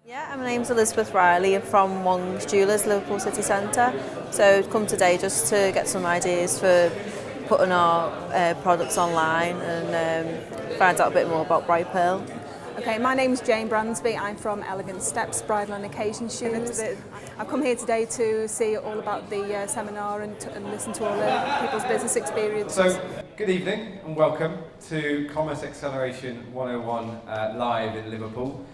Yeah, my name's Elizabeth Riley. I'm from Wong's Jewellers, Liverpool city centre. So I've come today just to get some ideas for putting our products online and find out a bit more about Brightpearl. Okay, my name's Jane Bransby. I'm from Elegant Steps Bridal and Occasion Shoes. I've come here today to see all about the seminar and listen to all the people's business experiences. So, good evening and welcome to Commerce Acceleration 101 live in Liverpool.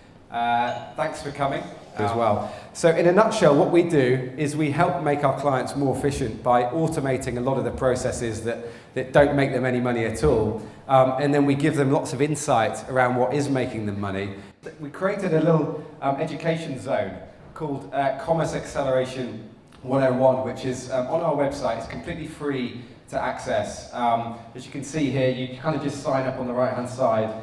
Thanks for coming as well. So in a nutshell, what we do is we help make our clients more efficient by automating a lot of the processes that don't make them any money at all. And then we give them lots of insight around what is making them money. We created a little education zone called Commerce Acceleration 101, which is on our website. It's completely free to access. As you can see here, you kind of just sign up on the right-hand side.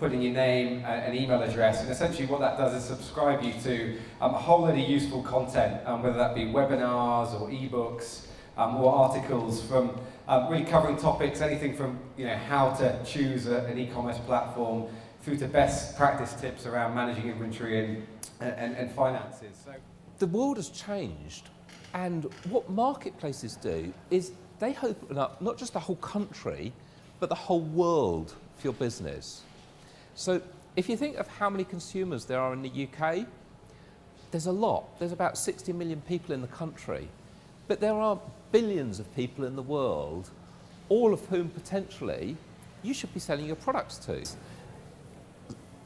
Put in your name and email address, and essentially what that does is subscribe you to a whole lot of useful content, whether that be webinars or ebooks or articles from really covering topics, anything from how to choose an e-commerce platform through to best practice tips around managing inventory and finances. So the world has changed, and what marketplaces do is they open up not just the whole country, but the whole world for your business. So if you think of how many consumers there are in the UK, there's a lot. There's about 60 million people in the country, but there are billions of people in the world, all of whom potentially you should be selling your products to.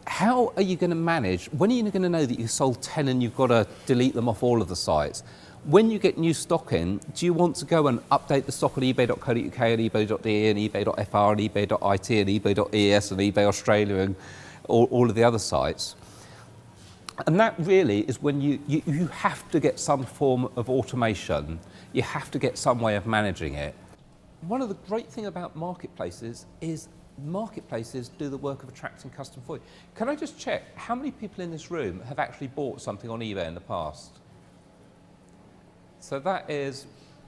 How are you going to manage? When are you going to know that you sold 10 and you've got to delete them off all of the sites? When you get new stock in, do you want to go and update the stock on ebay.co.uk and ebay.de and ebay.fr and ebay.it and ebay.es and eBay Australia and all of the other sites? And that really is when you have to get some form of automation. You have to get some way of managing it. One of the great things about marketplaces is marketplaces do the work of attracting custom for you. Can I just check, how many people in this room have actually bought something on eBay in the past? So that is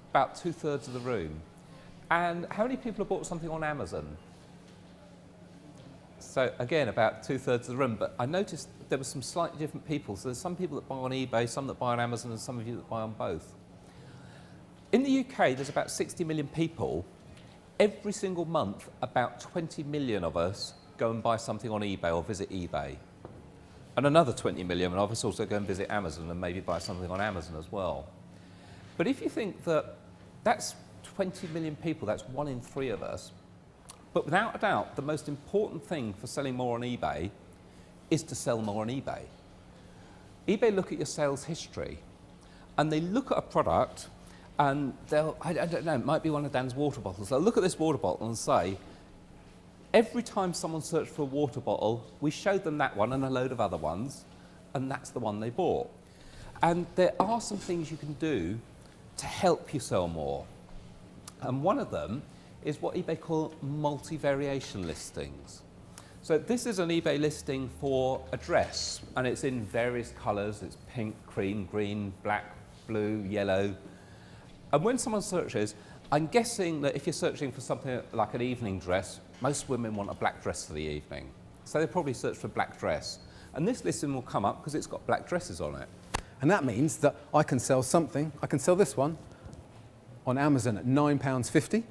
about 2/3 of the room. And how many people have bought something on Amazon? So again, about 2/3 of the room, but I noticed there were some slightly different people. So there's some people that buy on eBay, some that buy on Amazon, and some of you that buy on both. In the UK, there's about 60 million people. Every single month, about 20 million of us go and buy something on eBay or visit eBay. And another 20 million of us also go and visit Amazon and maybe buy something on Amazon as well. But if you think that that's 20 million people, that's 1 in 3 of us. But without a doubt, the most important thing for selling more on eBay is to sell more on eBay. eBay look at your sales history, and they look at a product, and they'll, I don't know, it might be one of Dan's water bottles. They'll look at this water bottle and say, every time someone searched for a water bottle, we showed them that one and a load of other ones, and that's the one they bought. And there are some things you can do to help you sell more. And one of them is what eBay call multi-variation listings. So this is an eBay listing for a dress, and it's in various colours. It's pink, cream, green, black, blue, yellow. And when someone searches, I'm guessing that if you're searching for something like an evening dress, most women want a black dress for the evening. So they probably search for black dress. And this listing will come up because it's got black dresses on it. And that means that I can sell something. I can sell this one on Amazon at £9.50.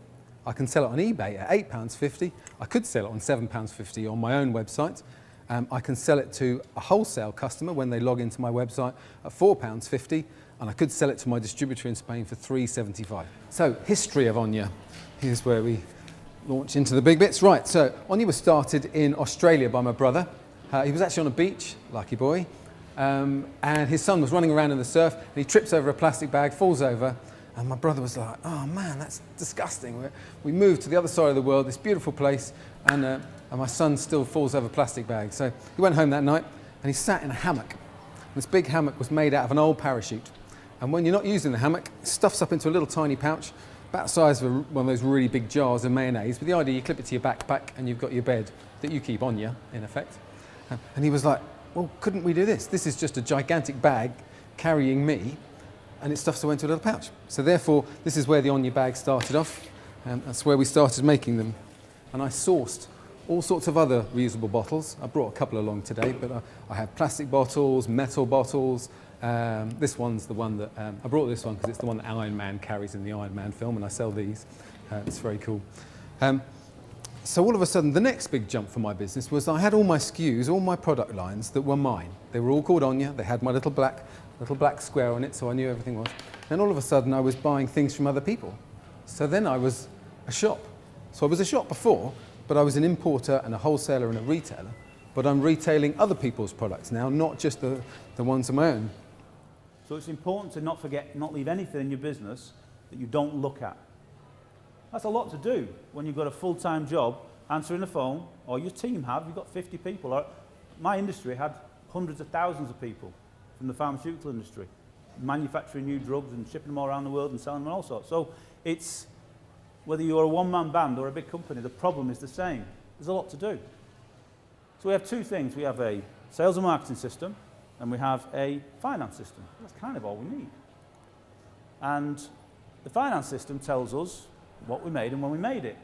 I can sell it on eBay at £8.50. I could sell it on £7.50 on my own website. I can sell it to a wholesale customer when they log into my website at £4.50. And I could sell it to my distributor in Spain for £3.75. So, history of Onya. Here's where we launch into the big bits. Right, so Onya was started in Australia by my brother. He was actually on a beach, lucky boy. And his son was running around in the surf, and he trips over a plastic bag, falls over, and my brother was like, oh man, that's disgusting. We moved to the other side of the world, this beautiful place, and my son still falls over plastic bags. So he went home that night, and he sat in a hammock. This big hammock was made out of an old parachute. And when you're not using the hammock, it stuffs up into a little tiny pouch, about the size of one of those really big jars of mayonnaise. With the idea, you clip it to your backpack, and you've got your bed that you keep on you, in effect. And he was like, well, couldn't we do this? This is just a gigantic bag carrying me, and it stuffs away into a little pouch. So therefore, this is where the Onya bag started off, and that's where we started making them. And I sourced all sorts of other reusable bottles. I brought a couple along today, but I have plastic bottles, metal bottles. This one's the one that, I brought this one because it's the one that Iron Man carries in the Iron Man film, and I sell these. It's very cool. So all of a sudden, the next big jump for my business was I had all my SKUs, all my product lines that were mine. They were all called Anya. They had my little black square on it, so I knew everything was. Then all of a sudden, I was buying things from other people. So then I was a shop. So I was a shop before, but I was an importer and a wholesaler and a retailer. But I'm retailing other people's products now, not just the ones of my own. So it's important to not leave anything in your business that you don't look at. That's a lot to do when you've got a full-time job, answering the phone, or your team you've got 50 people. My industry had hundreds of thousands of people from the pharmaceutical industry, manufacturing new drugs and shipping them all around the world and selling them and all sorts. So it's, whether you're a one-man band or a big company, the problem is the same. There's a lot to do. So we have two things. We have a sales and marketing system, and we have a finance system. That's kind of all we need. And the finance system tells us what we made and when we made it.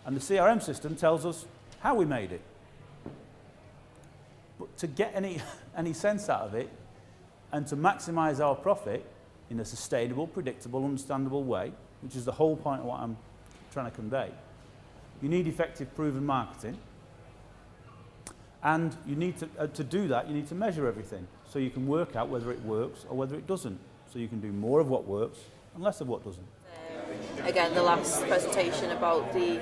And the CRM system tells us how we made it. But to get any sense out of it and to maximize our profit in a sustainable, predictable, understandable way, which is the whole point of what I'm trying to convey, you need effective, proven marketing. And you need to do that, you need to measure everything so you can work out whether it works or whether it doesn't. So you can do more of what works and less of what doesn't. Again, the last presentation about the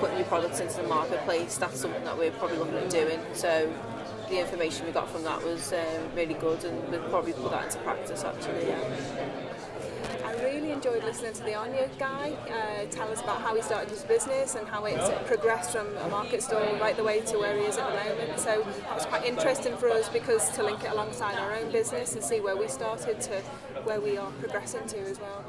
putting your products into the marketplace, that's something that we're probably looking at doing. So the information we got from that was really good, and we'll probably put that into practice actually. Yeah. I really enjoyed listening to the Anya guy tell us about how he started his business and how it's progressed from a market stall right the way to where he is at the moment. So that was quite interesting for us, because to link it alongside our own business and see where we started to where we are progressing to as well.